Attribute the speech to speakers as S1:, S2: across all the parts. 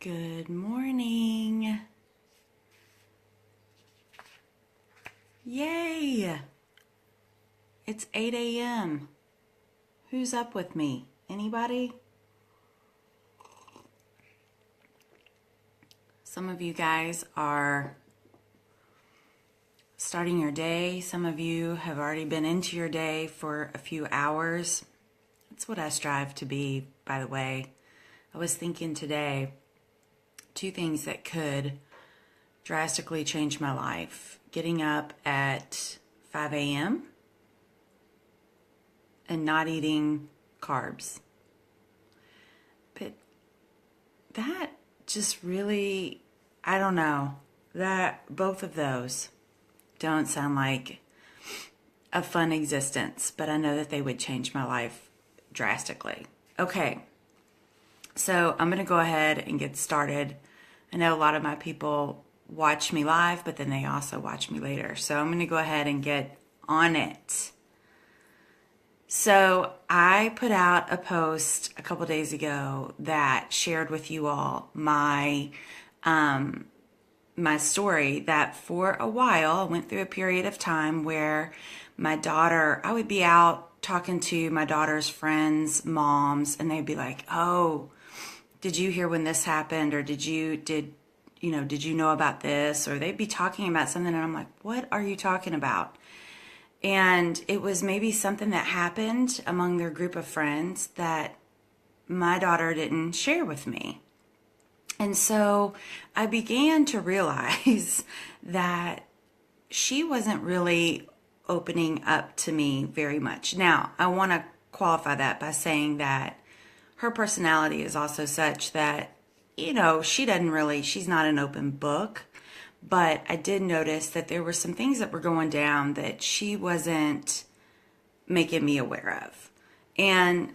S1: Good morning. Yay! It's 8 a.m. Who's up with me? Anybody? Some of you guys are starting your day. Some of you have already been into your day for a few hours. That's what I strive to be, by the way. I was thinking today, two things that could drastically change my life. Getting up at 5 a.m. and not eating carbs. But that just really, I don't know, that both of those don't sound like a fun existence, but I know that they would change my life drastically. Okay, so I'm going to go ahead and get started. I know a lot of my people watch me live, but then they also watch me later. So I'm going to go ahead and get on it. So I put out a post a couple days ago that shared with you all my story that for a while I went through a period of time where my daughter, I would be out talking to my daughter's friends, moms, and they'd be like, "Oh, did you hear when this happened?" Or did you know about this? Or they'd be talking about something and I'm like, "What are you talking about?" And it was maybe something that happened among their group of friends that my daughter didn't share with me. And so I began to realize that she wasn't really opening up to me very much. Now, I want to qualify that by saying that her personality is also such that, she's not an open book. But I did notice that there were some things that were going down that she wasn't making me aware of. And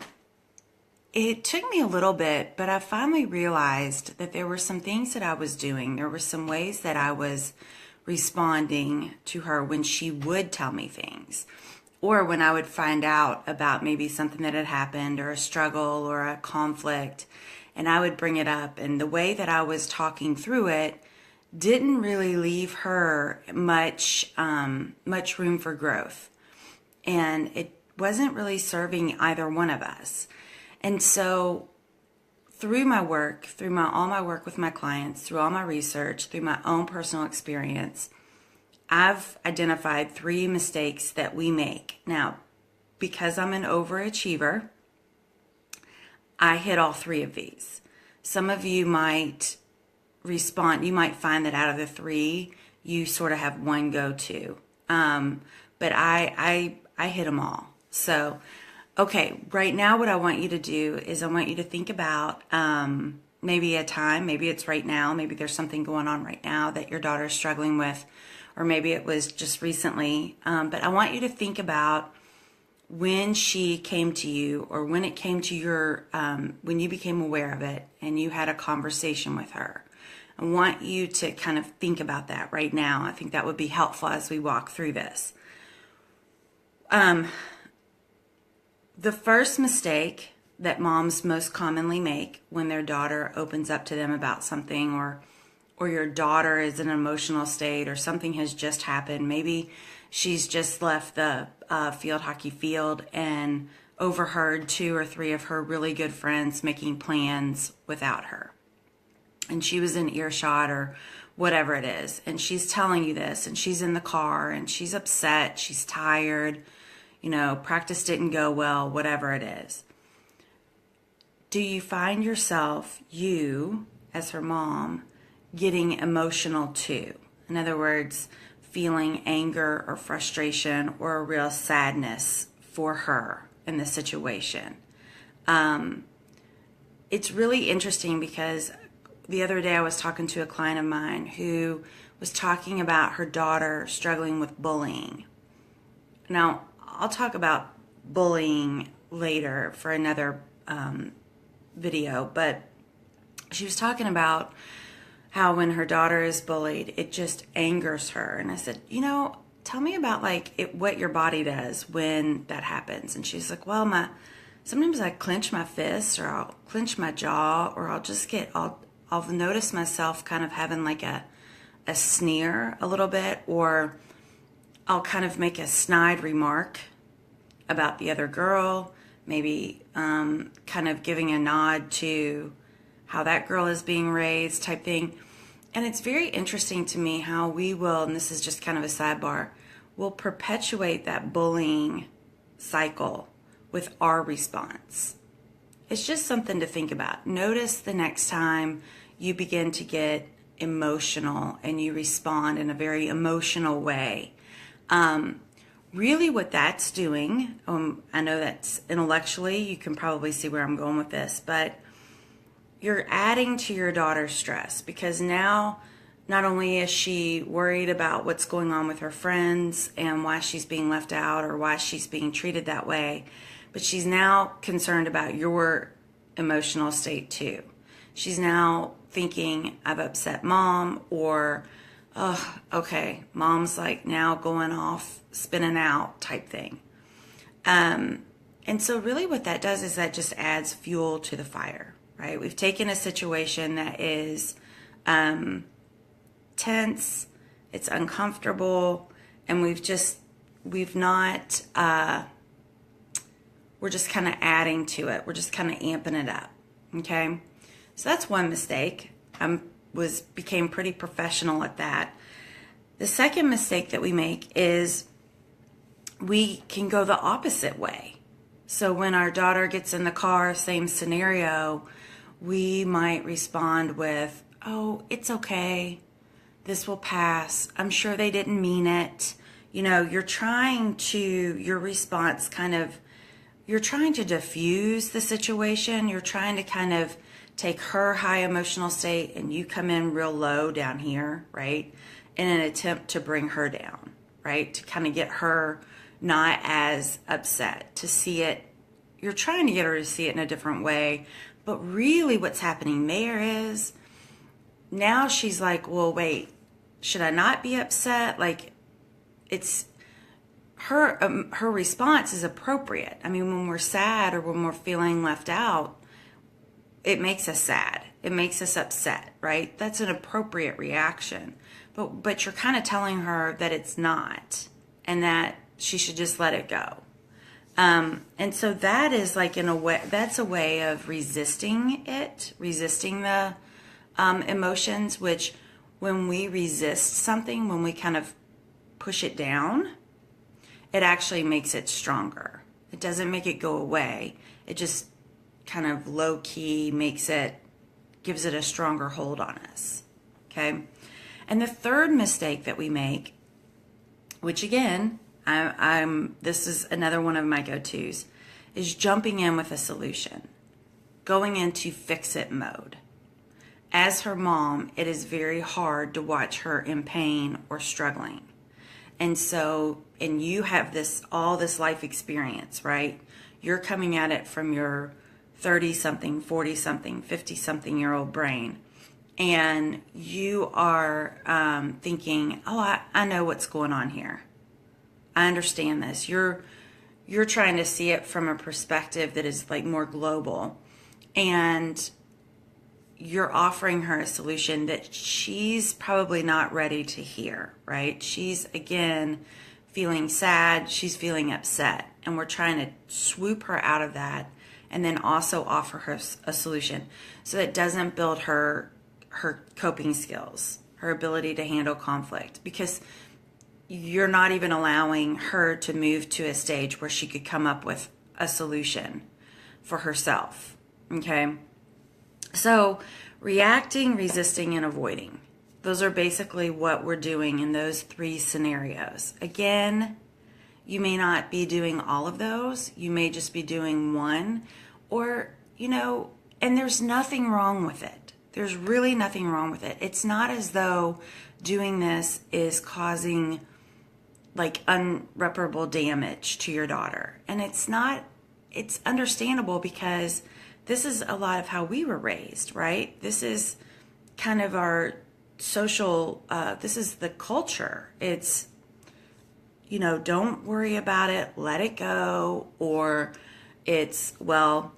S1: it took me a little bit, but I finally realized that there were some things that I was doing. There were some ways that I was responding to her when she would tell me things. Or when I would find out about maybe something that had happened or a struggle or a conflict, and I would bring it up. And the way that I was talking through it didn't really leave her much room for growth. And it wasn't really serving either one of us. And so through my work, all my work with my clients, through all my research, through my own personal experience, I've identified 3 mistakes that we make. Now, because I'm an overachiever, I hit all 3 of these. Some of you might you might find that out of the 3, you sort of have one go-to. But I hit them all. So, okay, right now what I want you to do is I want you to think about maybe a time, maybe it's right now, maybe there's something going on right now that your daughter's struggling with, or maybe it was just recently. But I want you to think about when she came to you, or when it came to your, when you became aware of it and you had a conversation with her. I want you to kind of think about that right now. I think that would be helpful as we walk through this. The first mistake that moms most commonly make when their daughter opens up to them about something, or your daughter is in an emotional state, or something has just happened. Maybe she's just left the field hockey field and overheard 2 or 3 of her really good friends making plans without her. And she was in earshot or whatever it is. And she's telling you this, and she's in the car, and she's upset, she's tired, practice didn't go well, whatever it is. Do you find yourself, you, as her mom, getting emotional too? In other words, feeling anger or frustration or a real sadness for her in the situation. It's really interesting because the other day I was talking to a client of mine who was talking about her daughter struggling with bullying. Now, I'll talk about bullying later for another video, but she was talking about how when her daughter is bullied, it just angers her. And I said, tell me about what your body does when that happens. And she's like, well, sometimes I clench my fists, or I'll clench my jaw, or I'll just get all I'll notice myself kind of having like a sneer a little bit, or I'll kind of make a snide remark about the other girl, maybe kind of giving a nod to how that girl is being raised type thing. And it's very interesting to me how we will, and this is just kind of a sidebar, will perpetuate that bullying cycle with our response. It's just something to think about. Notice the next time you begin to get emotional and you respond in a very emotional way. Really what that's doing, I know that's intellectually, you can probably see where I'm going with this, but you're adding to your daughter's stress, because now not only is she worried about what's going on with her friends and why she's being left out or why she's being treated that way, but she's now concerned about your emotional state too. She's now thinking, I've upset mom, or, oh, okay, mom's like now going off, spinning out type thing. And so really what that does is that just adds fuel to the fire, right? We've taken a situation that is tense, it's uncomfortable, and we're just kind of adding to it. We're just kind of amping it up, okay? So that's one mistake. Became pretty professional at that. The second mistake that we make is we can go the opposite way. So when our daughter gets in the car, same scenario, we might respond with, oh, it's okay. This will pass. I'm sure they didn't mean it. You know, your response you're trying to diffuse the situation. You're trying to kind of take her high emotional state and you come in real low down here, right? In an attempt to bring her down, right? To kind of get her not as upset, to see it. You're trying to get her to see it in a different way. But really what's happening there is now she's like, well, wait, should I not be upset? Like, it's her response is appropriate. I mean, when we're sad or when we're feeling left out, it makes us sad. It makes us upset, right? That's an appropriate reaction. But you're kind of telling her that it's not, and that she should just let it go. And so that is like, in a way, that's a way of resisting the emotions, which when we resist something, when we kind of push it down, it actually makes it stronger. It doesn't make it go away. It just kind of low key gives it a stronger hold on us. Okay. And the third mistake that we make, which again, this is another one of my go-tos, is jumping in with a solution, going into fix-it mode. As her mom, it is very hard to watch her in pain or struggling. And you have all this life experience, right? You're coming at it from your 30-something, 40-something, 50-something-year-old brain. And you are thinking, oh, I know what's going on here. I understand this. You're trying to see it from a perspective that is like more global. And you're offering her a solution that she's probably not ready to hear, right? She's, again, feeling sad. She's feeling upset. And we're trying to swoop her out of that and then also offer her a solution so that it doesn't build her coping skills, her ability to handle conflict, because you're not even allowing her to move to a stage where she could come up with a solution for herself, okay? So reacting, resisting, and avoiding. Those are basically what we're doing in those three scenarios. Again, you may not be doing all of those. You may just be doing one, or, and there's nothing wrong with it. There's really nothing wrong with it. It's not as though doing this is causing like unreparable damage to your daughter. And it's not, it's understandable because this is a lot of how we were raised, right? This is kind of our social, this is the culture. It's, don't worry about it, let it go. Or it's, well,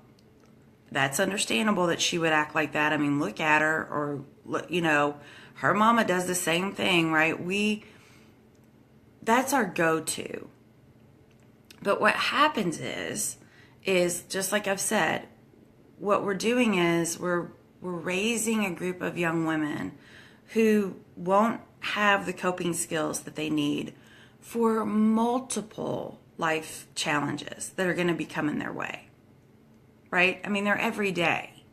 S1: that's understandable that she would act like that. I mean, look at her, or her mama does the same thing, right? That's our go-to. But what happens is just like I've said, what we're doing is we're raising a group of young women who won't have the coping skills that they need for multiple life challenges that are going to be coming their way, right? I mean, they're every day.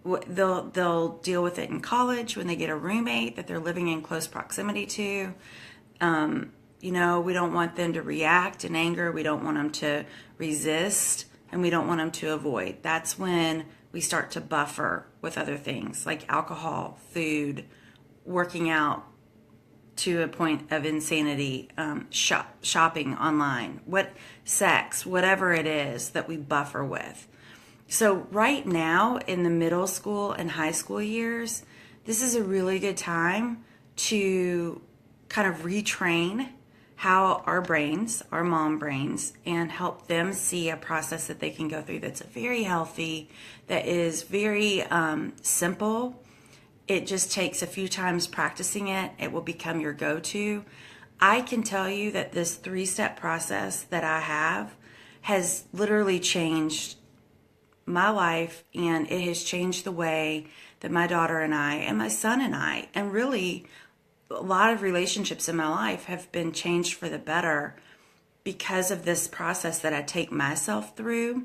S1: They'll deal with it in college when they get a roommate that they're living in close proximity to. We don't want them to react in anger. We don't want them to resist, and we don't want them to avoid. That's when we start to buffer with other things like alcohol, food, working out to a point of insanity, shopping online, sex, whatever it is that we buffer with. So right now in the middle school and high school years, this is a really good time to kind of retrain how our mom brains, and help them see a process that they can go through that's very healthy, that is very simple. It just takes a few times practicing it. It will become your go-to. I can tell you that this 3-step process that I have has literally changed my life, and it has changed the way that my daughter and I, and my son and I, and really a lot of relationships in my life have been changed for the better because of this process that I take myself through.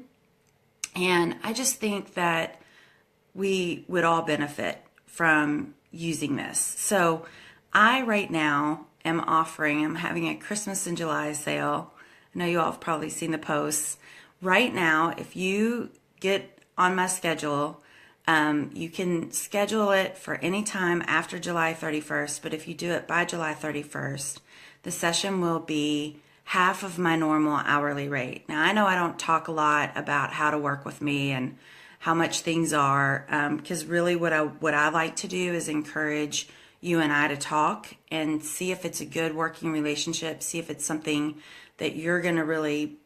S1: And I just think that we would all benefit from using this. So I right now I'm having a Christmas in July sale. I know you all have probably seen the posts. Right now, if you get on my schedule, you can schedule it for any time after July 31st, but if you do it by July 31st, the session will be half of my normal hourly rate. Now, I know I don't talk a lot about how to work with me and how much things are, because really what I like to do is encourage you and I to talk and see if it's a good working relationship, see if it's something that you're going to really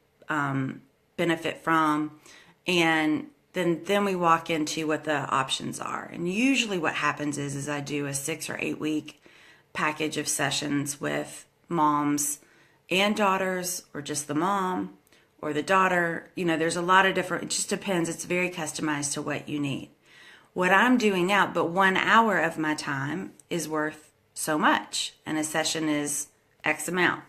S1: benefit from, and then we walk into what the options are. And usually what happens is I do a 6 or 8 week package of sessions with moms and daughters, or just the mom or the daughter. There's a lot of different, it just depends. It's very customized to what you need. What I'm doing now, but 1 hour of my time is worth so much, and a session is X amount.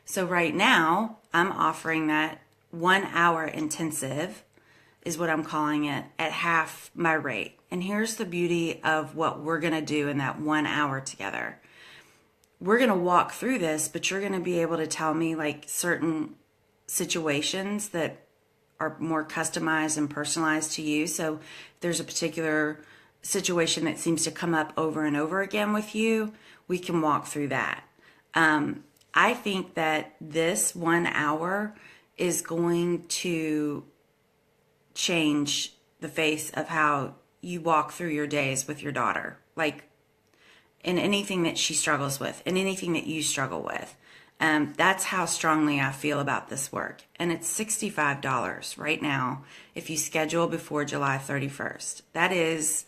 S1: So right now I'm offering that 1 hour intensive, is what I'm calling it, at half my rate. And here's the beauty of what we're going to do in that 1 hour together. We're going to walk through this, but you're going to be able to tell me like certain situations that are more customized and personalized to you. So if there's a particular situation that seems to come up over and over again with you, we can walk through that. I think that this 1 hour is going to change the face of how you walk through your days with your daughter, like in anything that she struggles with and anything that you struggle with. That's how strongly I feel about this work. And it's $65 right now if you schedule before July 31st. That is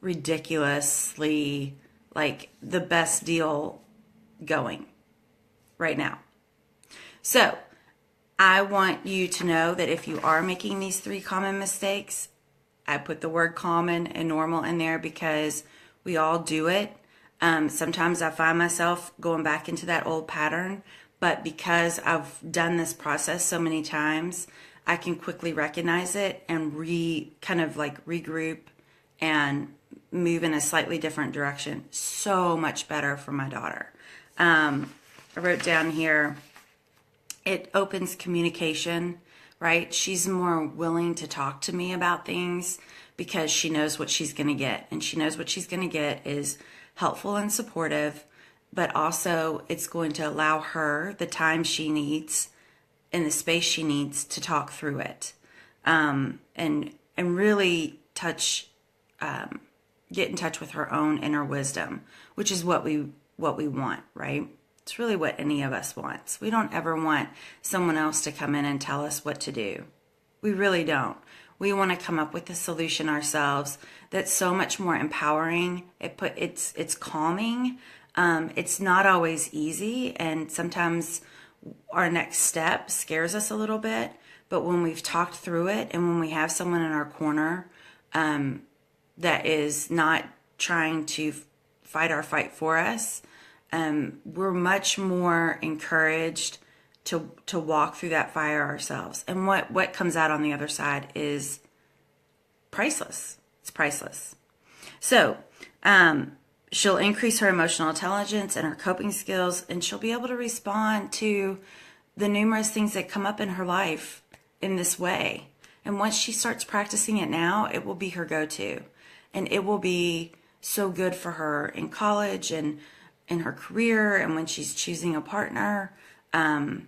S1: ridiculously like the best deal going right now. So I want you to know that if you are making these 3 common mistakes, I put the word common and normal in there because we all do it. Sometimes I find myself going back into that old pattern, but because I've done this process so many times, I can quickly recognize it and regroup and move in a slightly different direction. So much better for my daughter. I wrote down here, it opens communication, right? She's more willing to talk to me about things because she knows what she's going to get. And she knows what she's going to get is helpful and supportive, but also it's going to allow her the time she needs and the space she needs to talk through it. And really get in touch with her own inner wisdom, which is what we want, right? It's really what any of us wants. We don't ever want someone else to come in and tell us what to do. We really don't. We want to come up with a solution ourselves that's so much more empowering. It's calming. It's not always easy, and sometimes our next step scares us a little bit. But when we've talked through it, and when we have someone in our corner that is not trying to fight our fight for us, we're much more encouraged to walk through that fire ourselves. And what comes out on the other side is priceless. It's priceless. So she'll increase her emotional intelligence and her coping skills, and she'll be able to respond to the numerous things that come up in her life in this way. And once she starts practicing it now, it will be her go-to. And it will be so good for her in college and in her career and when she's choosing a partner. I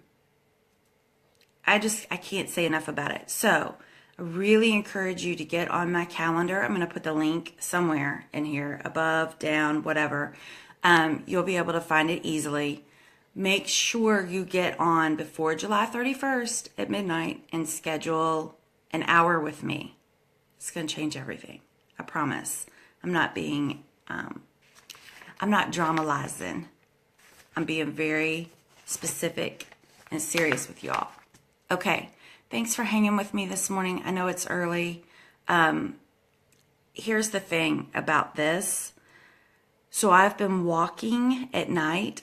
S1: can't say enough about it. So I really encourage you to get on my calendar. I'm going to put the link somewhere in here, above, down, whatever. You'll be able to find it easily. Make sure you get on before July 31st at midnight and schedule an hour with me. It's going to change everything. I promise. I'm not dramatizing. I'm being very specific and serious with y'all. Okay, thanks for hanging with me this morning. I know it's early. Here's the thing about this. So I've been walking at night.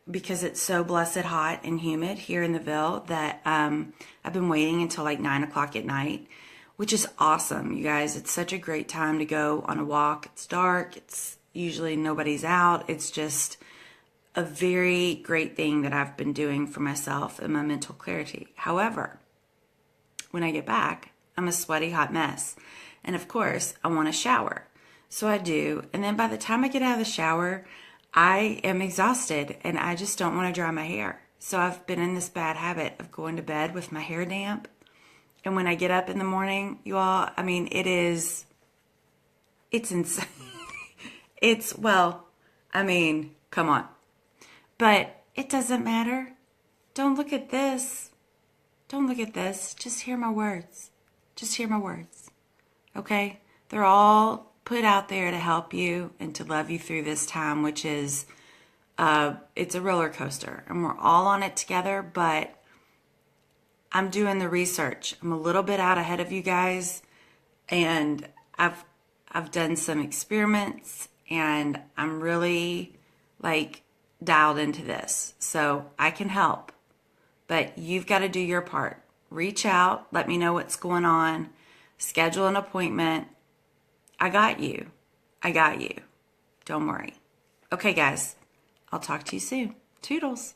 S1: Because it's so blessed hot and humid here in the Ville, that I've been waiting until like 9 o'clock at night, which is awesome, you guys. It's such a great time to go on a walk. It's dark. It's usually nobody's out. It's just a very great thing that I've been doing for myself and my mental clarity. However, when I get back, I'm a sweaty hot mess. And of course, I want to shower. So I do. And then by the time I get out of the shower, I am exhausted and I just don't want to dry my hair. So I've been in this bad habit of going to bed with my hair damp. And when I get up in the morning, you all, I mean, it's insane. Come on. But it doesn't matter. Don't look at this. Don't look at this. Just hear my words. Just hear my words. Okay? They're all put out there to help you and to love you through this time, which is, it's a roller coaster. And we're all on it together, but I'm doing the research. I'm a little bit out ahead of you guys, and I've done some experiments, and I'm really dialed into this. So I can help, but you've got to do your part. Reach out, let me know what's going on, schedule an appointment. I got you. I got you. Don't worry. Okay, guys, I'll talk to you soon. Toodles.